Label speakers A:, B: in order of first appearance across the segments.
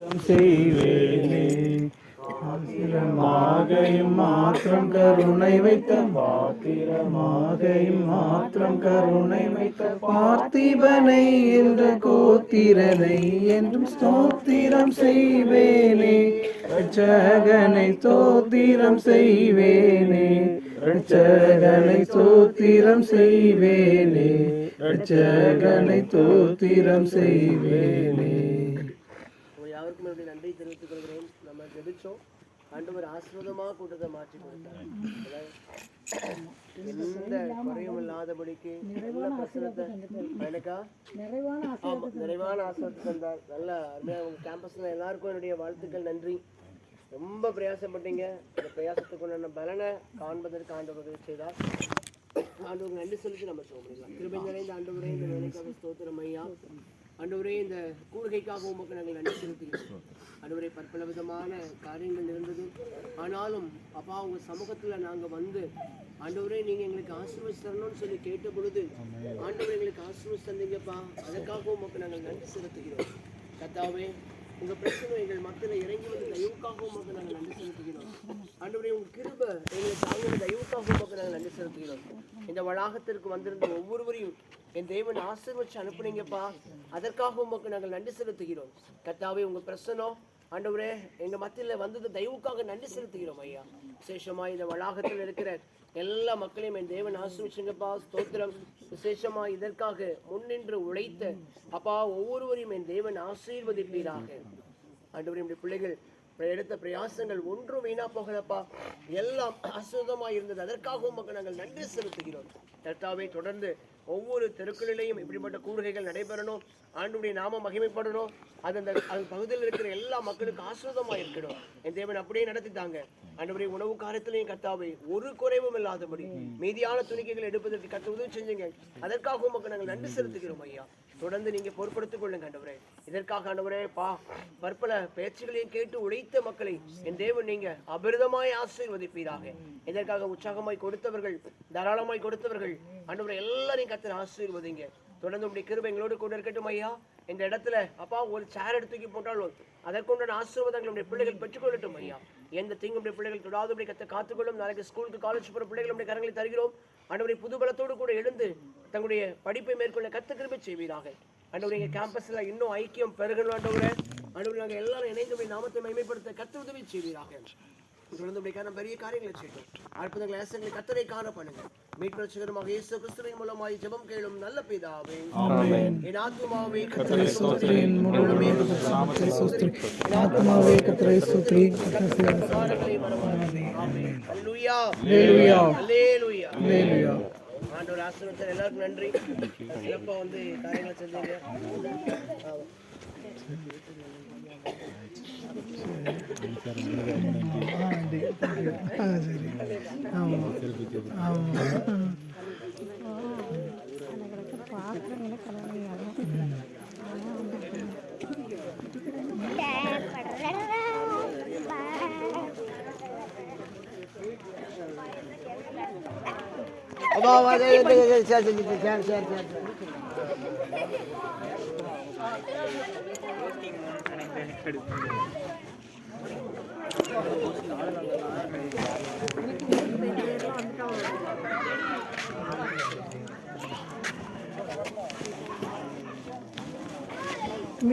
A: செய்வேனே மாகையும் மாத்திரம் கருணை வைத்த பாத்திரமாகையும் மாத்திரம் கருணை வைத்த பார்த்திபனை என்ற கோத்திரனை என்றும் ஸ்தோத்திரம் செய்வேனே ரட்சகனை ஸ்தோத்திரம் செய்வேனே ரட்சகனை ஸ்தோத்திரம் செய்வேனே ரட்சகனை ஸ்தோத்திரம் செய்வேனே.
B: யாருக்கும் என்னுடைய நன்றி தெரிவித்துக் கொள்கிறேன். நம்ம ஜெபிச்சோம், ஆண்டவர் ஆசீர்வாதமாக கூட்டத்தை மாற்றி கொடுத்தார். எந்த குறையும் இல்லாதபடிக்கு எனக்கா நிறைவான ஆசீர்வாதத்தை தந்தார். நல்ல அருமையாக உங்கள் கேம்பஸில் எல்லாருக்கும் என்னுடைய வாழ்த்துக்கள், நன்றி. ரொம்ப பிரயாசப்பட்டீங்க. இந்த பிரயாசத்துக்கு உண்டான பலனை காண்பதற்கு ஆண்டவர் உதவி செய்தார். ஆண்டவருக்கு நன்றி சொல்லிட்டு நம்ம சொல்ல முடியலாம். கிருபை நிறைந்த ஆண்டவரே, இந்த வேலைக்காக ஸ்தோத்திரம் ஐயா. ஆண்டவரே, இந்த கூடுகைக்காக உமக்கு நாங்கள் நன்றி செலுத்துகிறோம். ஆண்டவரே, பற்பல விதமான காரியங்கள் இருந்தது. ஆனாலும் அப்பா உங்கள் சமூகத்தில் நாங்கள் வந்து ஆண்டவரே நீங்கள் எங்களுக்கு ஆசீர்வதிச்சு தரணும்னு சொல்லி கேட்ட பொழுது ஆண்டவர் எங்களுக்கு ஆசீர்வதிச்சு தந்தீங்கப்பா. அதற்காக உமக்கு நாங்கள் நன்றி செலுத்துகிறோம். கர்த்தாவே, உங்கள் பிரச்சனை எங்கள் மத்தியில் இறங்கி வந்து தயவுக்காக உமக்கு நாங்கள் நன்றி செலுத்துகிறோம். ஆண்டவரே, உங்கள் கிருபை எங்களை தாங்கின தயவுக்காக உமக்கு நாங்கள் நன்றி செலுத்துகிறோம். இந்த வளாகத்திற்கு வந்திருந்த ஒவ்வொருவரையும் என் தேவன் ஆசீர்வதிச்சு அனுப்புனீங்கப்பா. அதற்காக உமக்கு நாங்கள் நன்றி செலுத்துகிறோம். கர்த்தாவே, உங்கள் பிரசனம் ஆண்டவரே எங்கள் மத்தியில் வந்தது தயவுக்காக நன்றி செலுத்துகிறோம் ஐயா. விசேஷமாக இந்த வளாகத்தில் இருக்கிற எல்லா மக்களையும் என் தேவன் ஆசீர்வதிச்சுங்கப்பா. ஸ்தோத்திரம். விசேஷமாக இதற்காக முன்னின்று உழைத்த அப்பா ஒவ்வொருவரையும் என் தேவன் ஆசீர்வதிப்பீராக. ஆண்டவரே, நம்முடைய பிள்ளைகள் எடுத்த பிரயாசங்கள் ஒன்றும் வீணா போகலப்பா. எல்லாம் ஆசீர்வாதமாக இருந்தது. அதற்காக உமக்கு நாங்கள் நன்றி செலுத்துகிறோம். கர்த்தாவே, தொடர்ந்து ஒவ்வொரு தெருக்களிலேயும் இப்படிப்பட்ட கூடுகைகள் நடைபெறணும். ஆண்டவருடைய நாமம் மகிமைப்படணும். அது அந்த பகுதியில் இருக்கிற எல்லா மக்களுக்கும் ஆசீர்வாதமாக இருக்கணும். என் தேவன் அப்படியே நடத்திட்டாங்க. ஆண்டவரே, உணவு காரியத்திலையும் கர்த்தாவே ஒரு குறைவும் இல்லாதபடி மீதியான துணிக்கைகள் எடுப்பதற்கு கர்த்தர் உதவி செஞ்சீங்க. அதற்காக உமக்கு நாங்கள் நன்றி செலுத்துகிறோம் ஐயா. தொடர்ந்து நீங்க பொறுப்படுத்திக் கொள்ளுங்க ஆண்டவரே. இதற்காக ஆண்டவரே பற்பல பேச்சுகளையும் கேட்டு உழைத்த மக்களை என் தேவன் நீங்க அபிரிதமாய் ஆசீர்வதிப்பீராக. இதற்காக உற்சாகமாய் கொடுத்தவர்கள், தாராளமாய் கொடுத்தவர்கள் ஆண்டவரே எல்லாரையும் கர்த்தர் ஆசீர்வதிங்க. தொடர்ந்து உடைய கிருபை எங்களோடு கூட இருக்கட்டும் ஐயா. இந்த இடத்துல அப்பா ஒரு சேர் எடுத்துக்கி போட்டாலும் அதற்குண்டான ஆசீர்வாதங்கள் நம்முடைய பிள்ளைகள் பெற்றுக்கொள்ளட்டும் ஐயா. எந்த தீங்கும் பிள்ளைகள் தொடாதபடி கர்த்தர் காத்துக்கொள்ளும். நாளைக்கு ஸ்கூலுக்கு காலேஜ் போகிற பிள்ளைகள் நம்முடைய கரங்களை தருகிறோம். ஆண்டவரை புதுபலத்தோடு கூட எழுந்து தங்களுடைய படிப்பை மேற்கொள்ள கர்த்தர் கிருபை செய்வீராக. ஆண்டவரே, எங்கள் கேம்பஸ்ல இன்னும் ஐக்கியம் பெருகணும் ஆண்டவரே. ஆண்டவரே, நாங்கள் எல்லாரும் இணைந்து நாமத்தை மகிமைப்படுத்த கர்த்தர் உதவி செய்வீராக. தொடர்ந்து பெரிய காரியங்களை செய்யும். அற்புதங்களை ஆசைகளை கர்த்தரை காண பண்ணுங்க. மீட்பரட்சகருமாக இயேசு கிறிஸ்துவின் மூலமாய் ஜெபம் கேளும் நல்ல பிதாவே. ஆமென். என் ஆத்துமாவே கர்த்தரை ஸ்தோத்திரி, என் முழுமே நாமத்தை ஸ்தோத்திரி. என் ஆத்துமாவே கர்த்தரை ஸ்தோத்திரி. ஆமென். அல்லேலூயா, அல்லேலூயா, அல்லேலூயா, அல்லேலூயா. ஆண்டவர் ஆசீர்வதித்தார். எல்லாருக்கும் நன்றி. சிறப்பா வந்து காரியங்களை செஞ்சீங்க.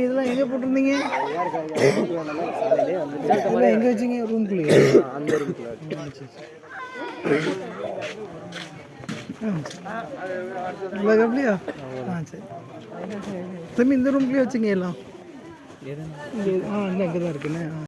A: இதெல்லாம் எங்க போட்டிருந்தீங்க? எங்க வச்சீங்க? ரூம்குள்ளே? அப்படியா? சரி தம்பி, இந்த ரூம்குள்ளேயே வச்சுங்க எல்லாம். அங்கே தான் இருக்குண்ணே.